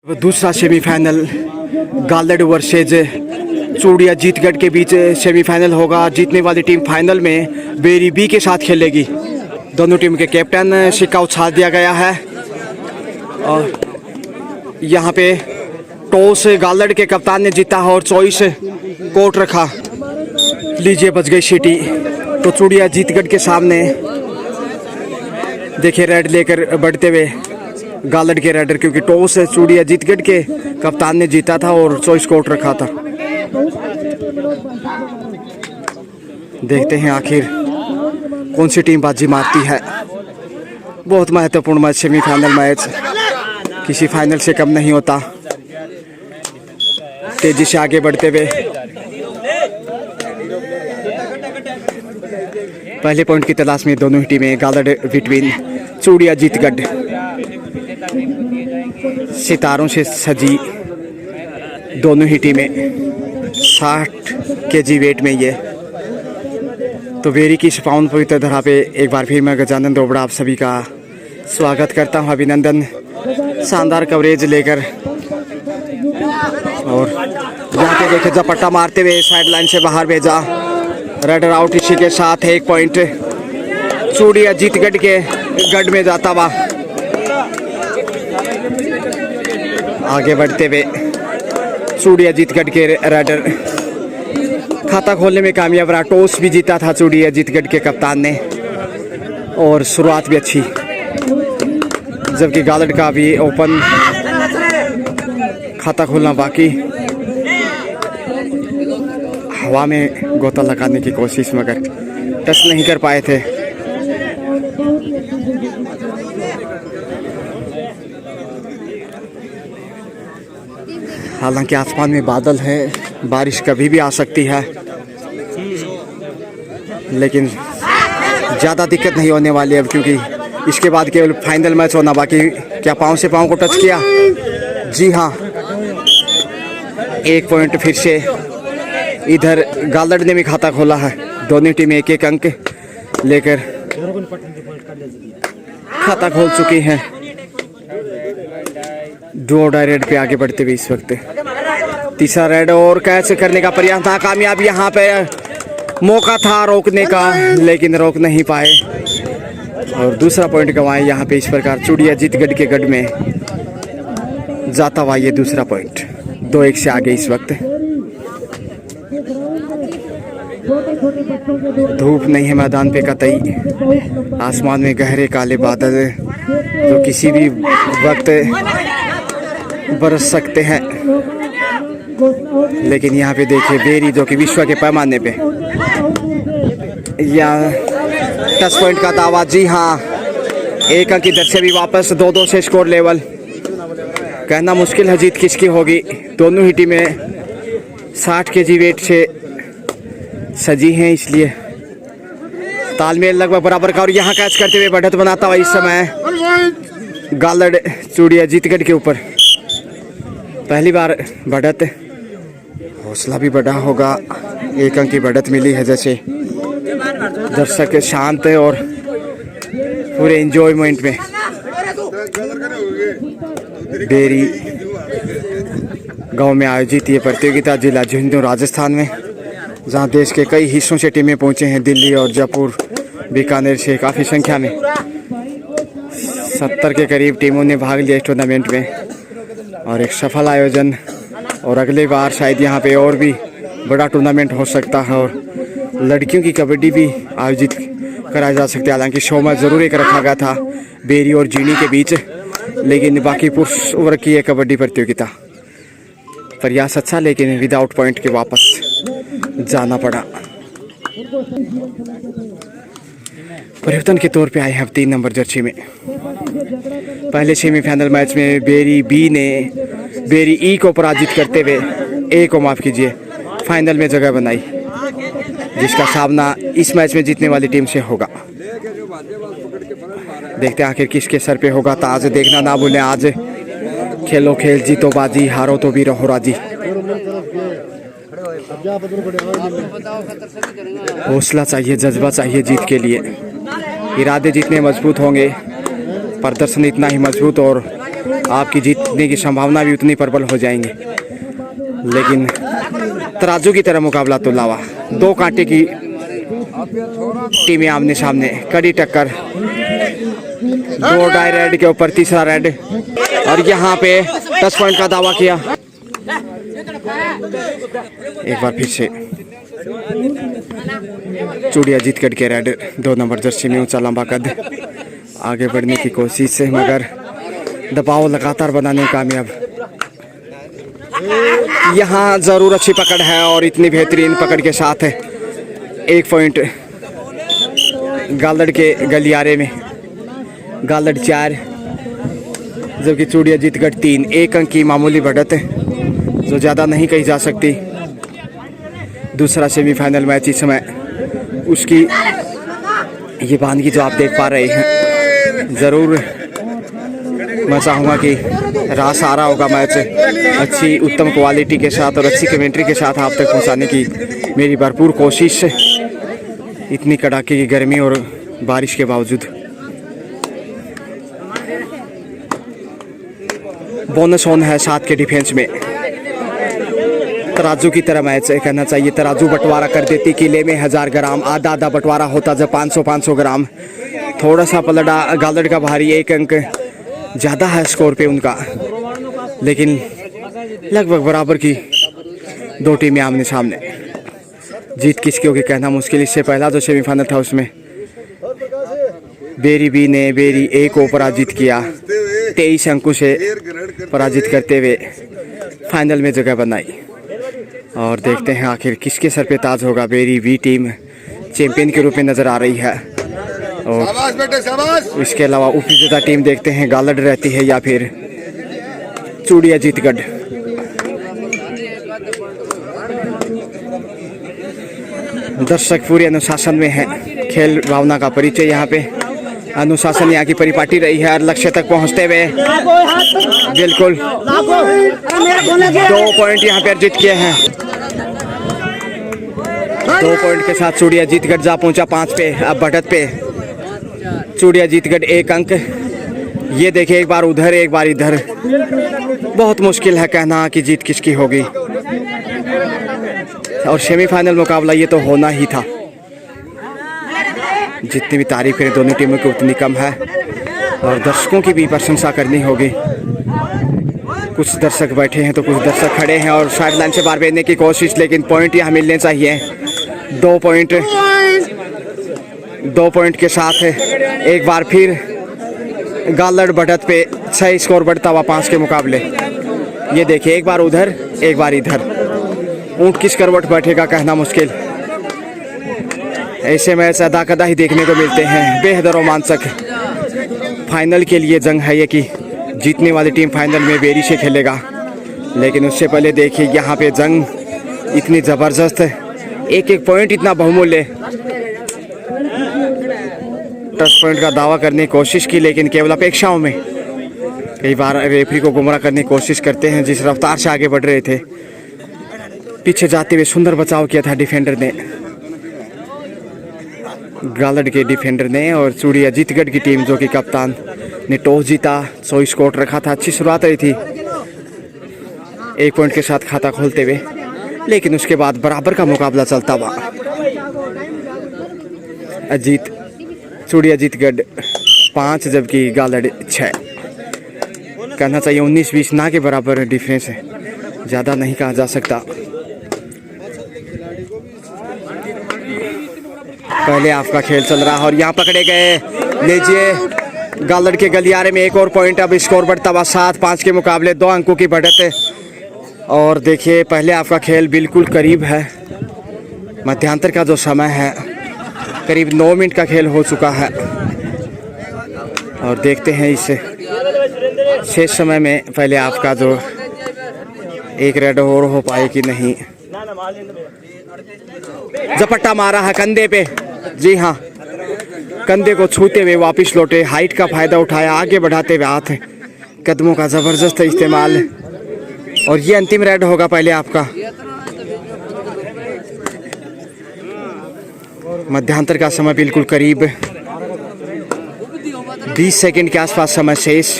दूसरा semifinal गालड़ versus चूड़िया जीतगढ़ के बीच सेमीफाइनल होगा। जीतने वाली टीम फाइनल में बेरी बी के साथ खेलेगी। दोनों टीम के कैप्टन सिक्का उछाल दिया गया है और यहाँ पे टॉस गालड़ के कप्तान ने जीता है और चॉइस कोर्ट रखा। लीजिए बच गई सीटी। तो चूड़िया जीतगढ़ के सामने देखिए रेड लेकर बढ़ते हुए गालड़ के रेडर, क्योंकि टॉस चूड़िया जीतगढ़ के कप्तान ने जीता था और चॉइस कोर्ट रखा था। देखते हैं आखिर कौन सी टीम बाजी मारती है। बहुत महत्वपूर्ण मैच, सेमीफाइनल मैच किसी फाइनल से कम नहीं होता। तेजी से आगे बढ़ते हुए पहले पॉइंट की तलाश में दोनों ही टीमें। गालड़ बिटवीन चूड़िया जीतगढ़। सितारों से सजी दोनों ही टीमें 60 केजी वेट में ये। तो बेरी की पाउंड पवित्र धरा पे एक बार फिर मैं गजानंद दोबड़ा आप सभी का स्वागत करता हूं। अभिनंदन, शानदार कवरेज लेकर। और यहाँ पे देखे झपट्टा मारते हुए साइड लाइन से बाहर भेजा। रेडर आउट, इसी के साथ 1 पॉइंट चूड़िया जीतगढ़ के गढ़ में जाता हुआ। आगे बढ़ते हुए चूड़िया जीतगढ़ के रेडर खाता खोलने में कामयाब रहा। टॉस भी जीता था चूड़िया जीतगढ़ के कप्तान ने और शुरुआत भी अच्छी, जबकि गालड़ का भी ओपन खाता खोलना बाकी। हवा में गोता लगाने की कोशिश मगर टच नहीं कर पाए थे। हालांकि आसमान में बादल है, बारिश कभी भी आ सकती है, लेकिन ज़्यादा दिक्कत नहीं होने वाली अब, क्योंकि इसके बाद केवल फाइनल मैच होना बाकी। क्या पाँव से पाँव को टच किया? जी हाँ, 1 पॉइंट फिर से इधर गालड़ ने भी खाता खोला है। दोनों टीमें 1-1 अंक लेकर खाता खोल चुकी हैं। दो रेड पे आगे बढ़ते हुए इस वक्त तीसरा रेड और कैच करने का प्रयास था, कामयाब। यहाँ पे मौका था रोकने का लेकिन रोक नहीं पाए और दूसरा पॉइंट गंवाए। यहाँ पे इस प्रकार चूड़िया जीतगढ़ के गढ़ में जाता हुआ ये दूसरा पॉइंट 2-1 से आगे इस वक्त। धूप नहीं है मैदान पे कतई, आसमान में गहरे काले बादल जो किसी भी वक्त बरस सकते हैं। लेकिन यहाँ पे देखिए बेरी जो कि विश्व के पैमाने पे यहाँ टच पॉइंट का दावा। जी हाँ, 1 अंक इधर से भी वापस 2-2 से स्कोर लेवल। कहना मुश्किल है जीत किसकी होगी। दोनों ही टीमें 60 केजी वेट से सजी हैं, इसलिए तालमेल लगभग बराबर का। और यहाँ कैच करते हुए बढ़त बनाता हुआ इस समय गालड़ चूड़िया जीतगढ़ के ऊपर पहली बार बढ़त। हौसला भी बढ़ा होगा, 1 अंक की बढ़त मिली है। जैसे दर्शक शांत है और पूरे एंजॉयमेंट में। बेरी गांव में आयोजित ये प्रतियोगिता जिला झुंझुनू राजस्थान में, जहां देश के कई हिस्सों से टीमें पहुंचे हैं। दिल्ली और जयपुर, बीकानेर से काफ़ी संख्या में 70 के करीब टीमों ने भाग लिया इस टूर्नामेंट में और एक सफल आयोजन। और अगले बार शायद यहाँ पे और भी बड़ा टूर्नामेंट हो सकता है और लड़कियों की कबड्डी भी आयोजित कराया जा सकता है। हालांकि शो में ज़रूर एक रखा गया था बेरी और जीनी के बीच, लेकिन बाकी पुरुष वर्ग की है कबड्डी प्रतियोगिता। प्रयास अच्छा, लेकिन विदाउट पॉइंट के वापस जाना पड़ा। परिवर्तन के तौर पे आए हैं 3 नंबर जर्सी में। पहले सेमीफाइनल मैच में बेरी बी ने बेरी ई को पराजित करते हुए फाइनल में जगह बनाई, जिसका सामना इस मैच में जीतने वाली टीम से होगा। देखते हैं आखिर किसके सर पे होगा ताज। देखना ना भूलें आज खेलो खेल, जीतो बाजी, हारो तो भी रहो राजी। हौसला चाहिए, जज्बा चाहिए जीत के लिए। इरादे जितने मजबूत होंगे, प्रदर्शन इतना ही मजबूत और आपकी जीतने की संभावना भी उतनी प्रबल हो जाएंगी। लेकिन तराजू की तरह मुकाबला तो लावा, दो कांटे की टीमें आमने सामने, कड़ी टक्कर, दो डाई रेड के ऊपर तीसरा रेड, और यहाँ पे 10 पॉइंट का दावा किया। एक बार फिर से चूड़िया जीतगढ़ के रेड 2 नंबर जर्सी में ऊंचा लंबा कद आगे बढ़ने की कोशिश से, मगर दबाव लगातार बनाने में कामयाब। यहाँ जरूर अच्छी पकड़ है और इतनी बेहतरीन पकड़ के साथ है 1 पॉइंट गालड़ के गलियारे में, गालड़ 4 जबकि चूड़िया जीतगढ़ 3। 1 अंक की मामूली बढ़त है जो ज़्यादा नहीं कही जा सकती। दूसरा सेमीफाइनल मैच इस समय उसकी ये बानगी जो आप देख पा रहे हैं, ज़रूर मैं चाहूँगा कि रास आ रहा होगा मैच अच्छी उत्तम क्वालिटी के साथ और अच्छी कमेंट्री के साथ आप तक पहुँचाने की मेरी भरपूर कोशिश है, इतनी कड़ाके की गर्मी और बारिश के बावजूद। बोनस ऑन है 7 के डिफेंस में। तराजू की तरह मैच कहना चाहिए, तराजू बंटवारा कर देती किले में 1000 ग्राम, आधा आधा बंटवारा होता जब 500 ग्राम। थोड़ा सा पलड़ा गालड़ का भारी, 1 अंक ज़्यादा है स्कोर पे उनका, लेकिन लगभग बराबर की 2 टीमें आमने सामने। जीत किसकी होगी कहना मुश्किल। इससे पहला जो सेमीफाइनल था उसमें बेरी बी ने बेरी ए को पराजित किया, 23 अंकों से पराजित करते हुए फाइनल में जगह बनाई। और देखते हैं आखिर किसके सर पे ताज होगा। बेरी बी टीम चैंपियन के रूप में नज़र आ रही है, और इसके अलावा उपविजेता टीम देखते हैं गालड़ रहती है या फिर चूड़िया जीतगढ़। दर्शक पूरे अनुशासन में है, खेल भावना का परिचय यहाँ पे, अनुशासन यहाँ की परिपाटी रही है। और लक्ष्य तक पहुँचते हुए बिल्कुल 2 पॉइंट यहाँ पे अर्जित किए हैं। 2 पॉइंट के साथ चूड़िया जीतगढ़ जा पहुँचा 5 पे। अब बढ़त पे चूड़िया जीतगढ़ 1 अंक। ये देखिए एक बार उधर एक बार इधर, बहुत मुश्किल है कहना कि जीत किसकी होगी। और सेमीफाइनल मुकाबला ये तो होना ही था, जितनी भी तारीफ करें दोनों टीमों की उतनी कम है। और दर्शकों की भी प्रशंसा करनी होगी। कुछ दर्शक बैठे हैं तो कुछ दर्शक खड़े हैं और साइड लाइन से बाहर भेजने की कोशिश, लेकिन पॉइंट यहाँ मिलने चाहिए। 2 पॉइंट के साथ एक बार फिर गालड़ बढ़त पे 6 स्कोर बढ़ता हुआ 5 के मुकाबले। ये देखिए एक बार उधर एक बार इधर, ऊँट किस करवट बैठेगा कहना मुश्किल। ऐसे मैच अदा कदा ही देखने को मिलते हैं, बेहद रोमांचक। फाइनल के लिए जंग है ये कि जीतने वाली टीम फाइनल में बेरी से खेलेगा, लेकिन उससे पहले देखिए यहाँ पे जंग इतनी ज़बरदस्त है, एक एक पॉइंट इतना बहुमूल्य। 10 पॉइंट का दावा करने की कोशिश की, लेकिन केवल अपेक्षाओं में। कई बार रेफरी को गुमराह करने की कोशिश करते हैं। जिस रफ्तार से आगे बढ़ रहे थे, पीछे जाते हुए सुंदर बचाव किया था डिफेंडर ने, गालड़ के डिफेंडर ने। और चूड़िया जीतगढ़ की टीम जो कि कप्तान ने टॉस जीता, 100 स्कोर रखा था, अच्छी शुरुआत रही थी 1 पॉइंट के साथ खाता खोलते हुए, लेकिन उसके बाद बराबर का मुकाबला चलता हुआ चूड़िया जीतगढ़ 5 जबकि गालड़ 6। कहना चाहिए 19-20 ना के बराबर डिफरेंस है, ज़्यादा नहीं कहा जा सकता। पहले आपका खेल चल रहा है और यहाँ पकड़े गए, लीजिए गालड़ के गलियारे में 1 और पॉइंट। अब स्कोर बढ़ता हुआ 7-5 के मुकाबले 2 अंकों की बढ़त है। और देखिए पहले आपका खेल बिल्कुल करीब है, मध्यांतर का जो समय है करीब 9 मिनट का खेल हो चुका है। और देखते हैं इस शेष समय में पहले आपका जो एक रेड और हो पाए कि नहीं। झपट्टा मारा है कंधे पे, जी हाँ, कंधे को छूते हुए वापस लौटे, हाइट का फायदा उठाया, आगे बढ़ाते हुए हाथ कदमों का जबरदस्त इस्तेमाल। और ये अंतिम रेड होगा पहले आपका। मध्यांतर का समय बिल्कुल करीब, 20 सेकंड के आसपास समय शेष।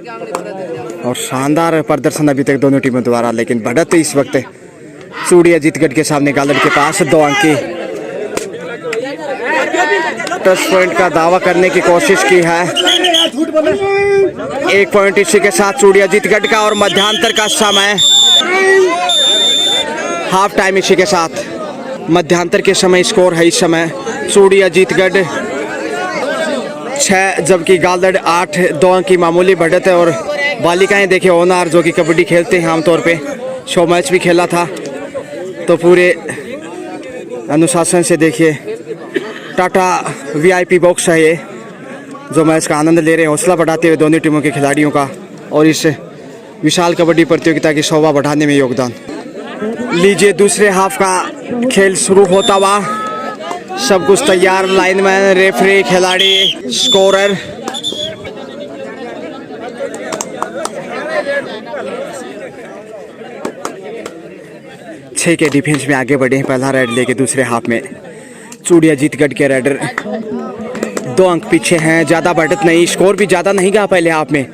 और शानदार प्रदर्शन अभी तक दोनों टीमों द्वारा, लेकिन बढ़त इस वक्त चूड़िया जीतगढ़ के सामने गालड़ के पास 2 अंक की टच पॉइंट का दावा करने की कोशिश की है। 1 पॉइंट इसी के साथ चूड़िया जीतगढ़ का और मध्यांतर का समय हाफ टाइम इसी के साथ मध्यांतर के समय स्कोर है इस समय चूड़िया जीतगढ़ 6 जबकि गालड़ 8। 2 अंक की मामूली बढ़त है। और बालिकाएं देखे ओनार जो कि कबड्डी खेलते हैं आमतौर पे, शो मैच भी खेला था, तो पूरे अनुशासन से देखिए टाटा VIP बॉक्स है ये, जो मैच का आनंद ले रहे हैं, हौसला बढ़ाते हुए दोनों टीमों के खिलाड़ियों का और इस विशाल कबड्डी प्रतियोगिता की शोभा बढ़ाने में योगदान। लीजिए दूसरे हाफ का खेल शुरू होता हुआ, सब कुछ तैयार, लाइनमैन, रेफरी, खिलाड़ी, स्कोरर। छह के डिफेंस में आगे बढ़े पहला रेड लेके दूसरे हाफ में चूड़िया जीतगढ़ के रेडर 2 अंक पीछे हैं। ज़्यादा बढ़त नहीं, स्कोर भी ज़्यादा नहीं गया पहले हाफ में,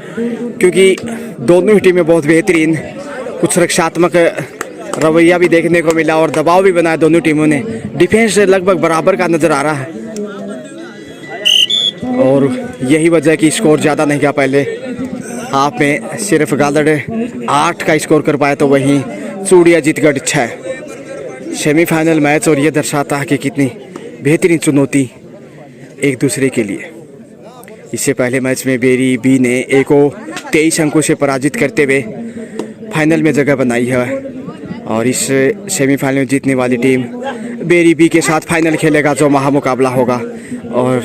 क्योंकि दोनों ही टीमें बहुत बेहतरीन कुछ रक्षात्मक रवैया भी देखने को मिला और दबाव भी बनाया दोनों टीमों ने। डिफेंस लगभग बराबर का नज़र आ रहा है और यही वजह है कि स्कोर ज़्यादा नहीं गया पहले हाफ में। सिर्फ गालड़ 8 का स्कोर कर पाया, तो वहीं चूड़िया जीतगढ़ 6। सेमीफाइनल मैच और ये दर्शाता है कि कितनी बेहतरीन चुनौती एक दूसरे के लिए। इससे पहले मैच में बेरी बी ने ए को 23 अंकों से पराजित करते हुए फाइनल में जगह बनाई है और इस सेमीफाइनल में जीतने वाली टीम बेरी बी के साथ फाइनल खेलेगा, जो महामुकाबला होगा। और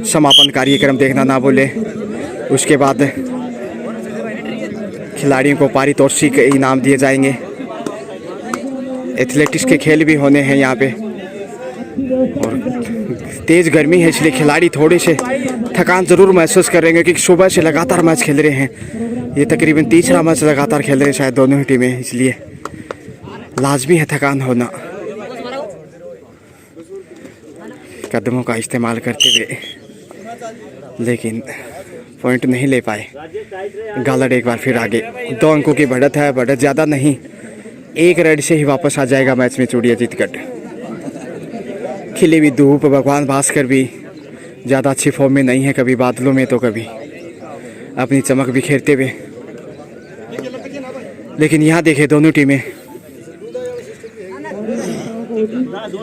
समापन कार्यक्रम देखना ना भूले। उसके बाद खिलाड़ियों को पारितोषिक इनाम दिए जाएंगे। एथलेटिक्स के खेल भी होने हैं यहाँ पे और तेज़ गर्मी है, इसलिए खिलाड़ी थोड़े से थकान ज़रूर महसूस करेंगे, क्योंकि सुबह से लगातार मैच खेल रहे हैं। ये तकरीबन तीसरा मैच लगातार खेल रहे हैं शायद दोनों ही टीमें, इसलिए लाजमी है थकान होना। कदमों का इस्तेमाल करते हुए लेकिन पॉइंट नहीं ले पाए। गालड़ एक बार फिर आगे, 2 अंकों की बढ़त है, बढ़त ज़्यादा नहीं, 1 रेड से ही वापस आ जाएगा मैच में चूड़िया जीतगढ़। खिली हुई धूप, भगवान भास्कर भी ज़्यादा अच्छी फॉर्म में नहीं है, कभी बादलों में तो कभी अपनी चमक बिखेरते हुए। लेकिन यहाँ देखे दोनों टीमें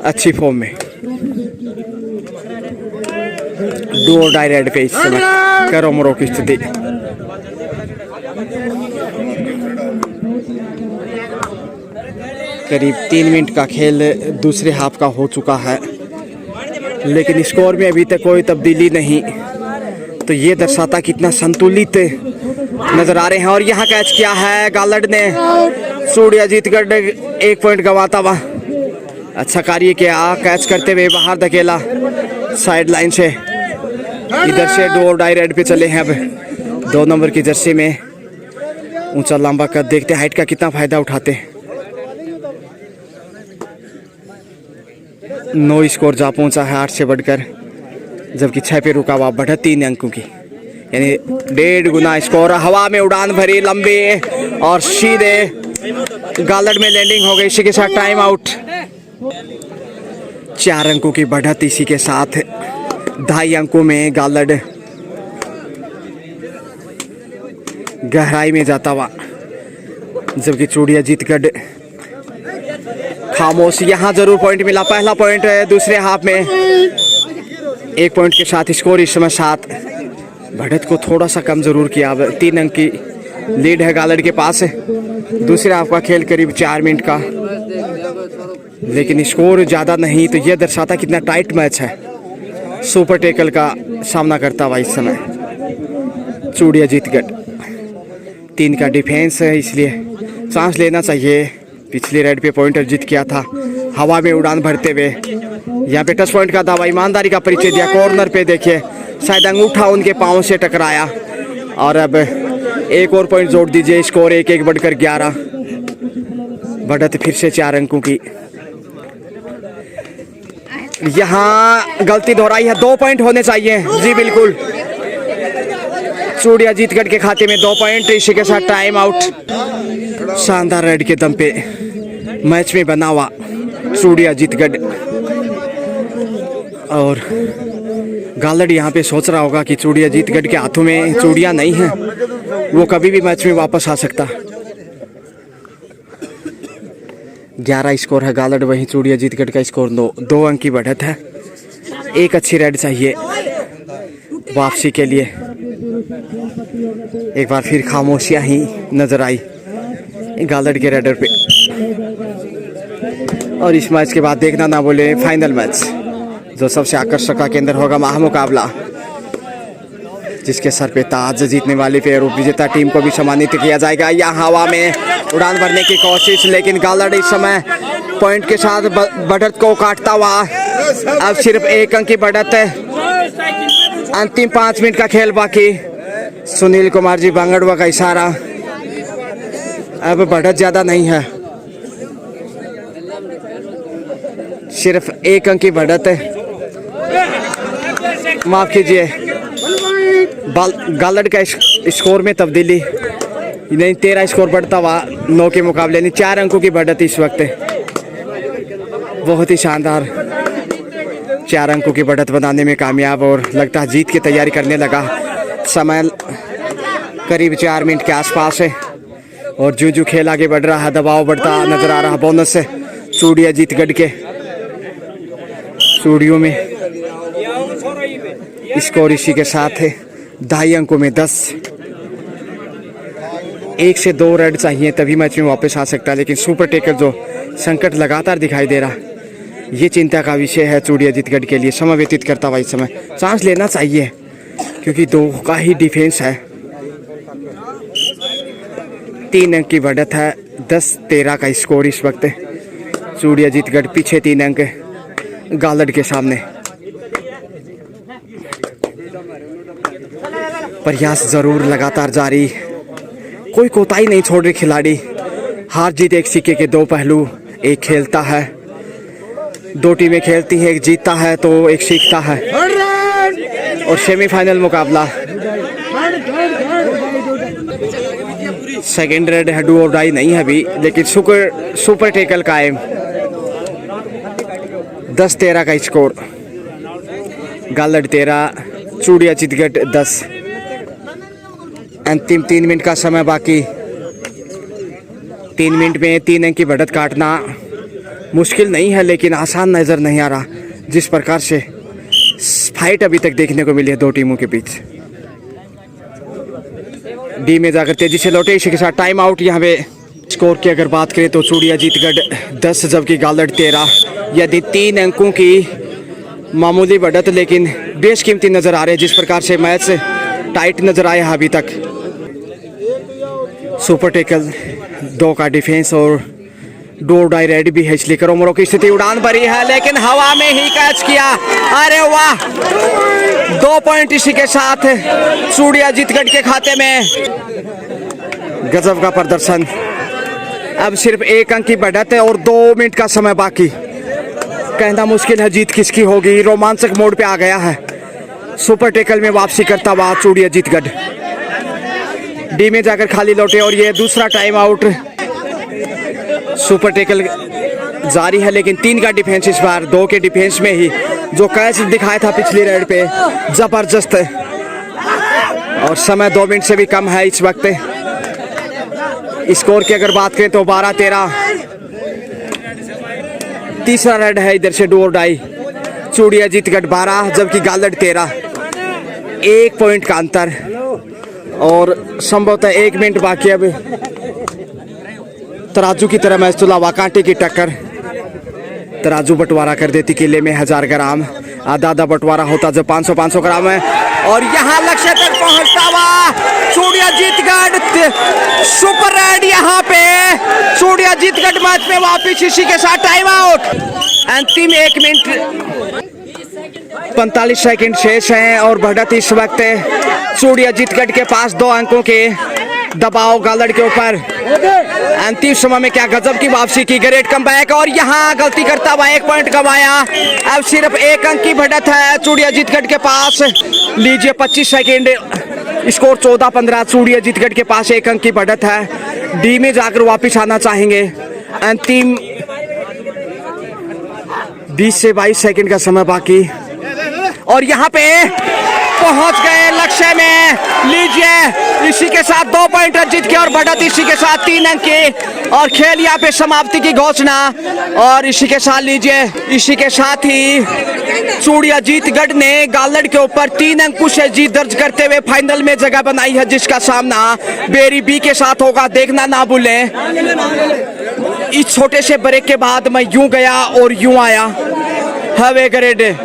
अच्छी फॉर्म में। डू और डाई रेड पे इस समय करो मरो की स्थिति। करीब 3 मिनट का खेल दूसरे हाफ का हो चुका है, लेकिन स्कोर में अभी तक कोई तब्दीली नहीं, तो ये दर्शाता कितना संतुलित नजर आ रहे हैं। और यहाँ कैच किया है गालड़ ने, चूड़िया जीतगढ़ 1 पॉइंट गंवाता हुआ अच्छा कार्य किया, कैच करते हुए बाहर धकेला साइड लाइन से। इधर से डू और डाई रेड पे चले हैं अब 2 नंबर की जर्सी में। ऊंचा लंबा कद, देखते हाइट का कितना फायदा उठाते। 9 स्कोर जा पहुंचा है 8 से बढ़कर, जबकि 6 पे रुका हुआ बढ़त 3 अंकों की, यानी 1.5 गुना स्कोर। हवा में उड़ान भरी लंबी और सीधे गालड़ में लैंडिंग हो गई। इसी के साथ टाइम आउट। 4 अंकों की बढ़त इसी के साथ 2.5 अंकों में गालड़ गहराई में जाता हुआ, जबकि चूड़िया जीतगढ़ खामोश। यहाँ जरूर पॉइंट मिला, पहला पॉइंट है दूसरे हाफ में। 1 पॉइंट के साथ स्कोर इस समय 7। बढ़त को थोड़ा सा कम जरूर किया, अब 3 अंक की लीड है गालड़ के पास। दूसरे हाफ का खेल करीब 4 मिनट का, लेकिन स्कोर ज़्यादा नहीं, तो यह दर्शाता कितना टाइट मैच है। सुपर टेकल का सामना करता हुआ इस समय चूड़िया जीतगढ़। 3 का डिफेंस है, इसलिए चांस लेना चाहिए। पिछले रेड पे पॉइंट अर्जित किया था हवा में उड़ान भरते हुए। यहाँ पे टच पॉइंट का दावा, ईमानदारी का परिचय दिया। कॉर्नर पे देखिए शायद अंगूठा उनके पाँव से टकराया। और अब 1 और पॉइंट जोड़ दीजिए, स्कोर 1-1 बढ़कर 11। बढ़त फिर से 4 अंकों की। यहाँ गलती दोहराई है, 2 पॉइंट होने चाहिए। जी बिल्कुल, चूड़िया जीतगढ़ के खाते में 2 पॉइंट। इसी के साथ टाइम आउट। शानदार रेड के दम पे मैच में बना हुआ चूड़िया जीतगढ़। और गालड़ यहाँ पे सोच रहा होगा कि चूड़िया जीतगढ़ के हाथों में चूड़िया नहीं है, वो कभी भी मैच में वापस आ सकता। 11 स्कोर है गालड़, वहीं चूड़िया जीतगढ़ का स्कोर 2 अंक की बढ़त है। एक अच्छी रेड चाहिए वापसी के लिए। एक बार फिर खामोशियां ही नजर आई गालड़ के रेडर पे। और इस मैच के बाद देखना ना बोले फाइनल मैच, जो सबसे आकर्षक का केंद्र होगा महामुकाबला, जिसके सर पे ताज जीतने वाली पेयर विजेता टीम को भी सम्मानित किया जाएगा। यहाँ हवा में उड़ान भरने की कोशिश, लेकिन गालड़ इस समय पॉइंट के साथ बढ़त को काटता हुआ। अब सिर्फ 1 अंक की बढ़त है। अंतिम 5 मिनट का खेल बाकी। सुनील कुमार जी बांगड़वा का इशारा, अब बढ़त ज्यादा नहीं है, सिर्फ 1 अंक की बढ़त है। माफ कीजिए, गालड़ का स्कोर में तब्दीली नहीं, 13 स्कोर बढ़ता हुआ 9 के मुकाबले, नहीं 4 अंकों की बढ़त इस वक्त। बहुत ही शानदार 4 अंकों की बढ़त बनाने में कामयाब, और लगता है जीत की तैयारी करने लगा। समय करीब 4 मिनट के आसपास है, और जो खेल आगे बढ़ रहा है दबाव बढ़ता नजर आ रहा। बोनस से चूड़िया जीतगढ़ के चूड़ियों में स्कोर इसी के साथ है 2.5 अंकों में 10। 1 से 2 रेड चाहिए तभी मैच में वापस आ सकता है, लेकिन सुपर टेकर जो संकट लगातार दिखाई दे रहा, ये चिंता का विषय है चूड़िया जीतगढ़ के लिए। समय व्यतीत करता हुआ इस समय चांस लेना चाहिए, क्योंकि 2 का ही डिफेंस है। 3 अंक की बढ़त है, 10-13 का स्कोर इस वक्त। चूड़िया जीतगढ़ पीछे 3 अंक गालड़ के सामने। प्रयास जरूर लगातार जारी, कोई कोताही नहीं छोड़ रहे खिलाड़ी। हार जीत एक सिक्के के 2 पहलू, एक खेलता है, 2 टीमें खेलती हैं, एक जीतता है तो एक सीखता है। और सेमीफाइनल मुकाबला सेकेंड रेड है, डू और डाई नहीं है अभी, लेकिन सुपर टेकल कायम। 10-13 का स्कोर, गालड़ 13 चूड़िया जीतगढ़ 10। अंतिम 3 मिनट का समय बाकी। 3 मिनट में 3 अंक की बढ़त काटना मुश्किल नहीं है, लेकिन आसान नजर नहीं आ रहा जिस प्रकार से फाइट अभी तक देखने को मिली है 2 टीमों के बीच। डी में जाकर तेजी से लौटे, इसी के साथ टाइम आउट। यहाँ पे स्कोर की अगर बात करें तो चूड़िया जीतगढ़ 10 जबकि गालड़ 13। यदि 3 अंकों की मामूली बढ़त, लेकिन बेशकीमती नजर आ रहे जिस प्रकार से मैच टाइट नजर आया है अभी तक। सुपर टेकल 2 का डिफेंस और 2 डाई रेड भी है, इसलिए करोमरो की स्थिति उड़ान भरी है, लेकिन हवा में ही कैच किया। अरे वाह, 2 पॉइंट इसी के साथ चूड़िया जीतगढ़ के खाते में। गजब का प्रदर्शन। अब सिर्फ 1 अंक की बढ़त है और 2 मिनट का समय बाकी। कहना मुश्किल है जीत किसकी होगी, रोमांचक मोड पे आ गया है। सुपर टेकल में वापसी करता हुआ चूड़िया जीतगढ़ डी में जाकर खाली लौटे, और ये दूसरा टाइम आउट। सुपर टेकल जारी है, लेकिन 3 का डिफेंस इस बार, 2 के डिफेंस में ही जो कैच दिखाया था पिछली रेड पे, जबरदस्त। और समय 2 मिनट से भी कम है इस वक्त। स्कोर की अगर बात करें तो 12-13। तीसरा रेड है इधर से डू और डाई। चूड़िया जीतगढ़ 12 जबकि गालड़ 13। 1 पॉइंट का अंतर, और संभवतः 1 मिनट बाकी। अब तराजू की तरह मैच तुला, कांटे की टक्कर। तराजू बंटवारा कर देती किले में 1000 ग्राम, आधा बंटवारा होता जब 500 ग्राम है। और यहाँ लक्ष्य तक पहुंचता हुआ चूड़िया जीतगढ़ सुपर रेड। यहाँ पे चूड़िया जीतगढ़ मैच में वापिस, इसी के साथ टाइम आउट। अंतिम 1 मिनट 45 सेकंड शेष हैं, और बढ़त इस वक्त चूड़िया जीतगढ़ के पास 2 अंकों के दबाव गालड़ के ऊपर। अंतिम समय में क्या गजब की वापसी की, ग्रेट कमबैक। और यहाँ गलती करता हुआ 1 पॉइंट गंवाया। अब सिर्फ 1 अंक की बढ़त है चूड़िया जीतगढ़ के पास। लीजिए 25 सेकंड स्कोर 14-15 चूड़िया जीतगढ़ के पास 1 अंक की बढ़त है। डी में जाकर वापस आना चाहेंगे। अंतिम 20 से 22 सेकंड का समय बाकी और यहाँ पे पहुंच गए लक्ष्य में। लीजिए इसी के साथ 2 पॉइंट जीत के और बढ़त इसी के साथ 3 अंक की और खेल यहाँ पे समाप्ति की घोषणा। और इसी के साथ लीजिए इसी के साथ ही चूड़िया जीतगढ़ ने गालड़ के ऊपर 3 अंकों से जीत दर्ज करते हुए फाइनल में जगह बनाई है, जिसका सामना बेरी बी के साथ होगा। देखना ना भूलें। इस छोटे से ब्रेक के बाद मैं यूं गया और यूं आया। Have a great day.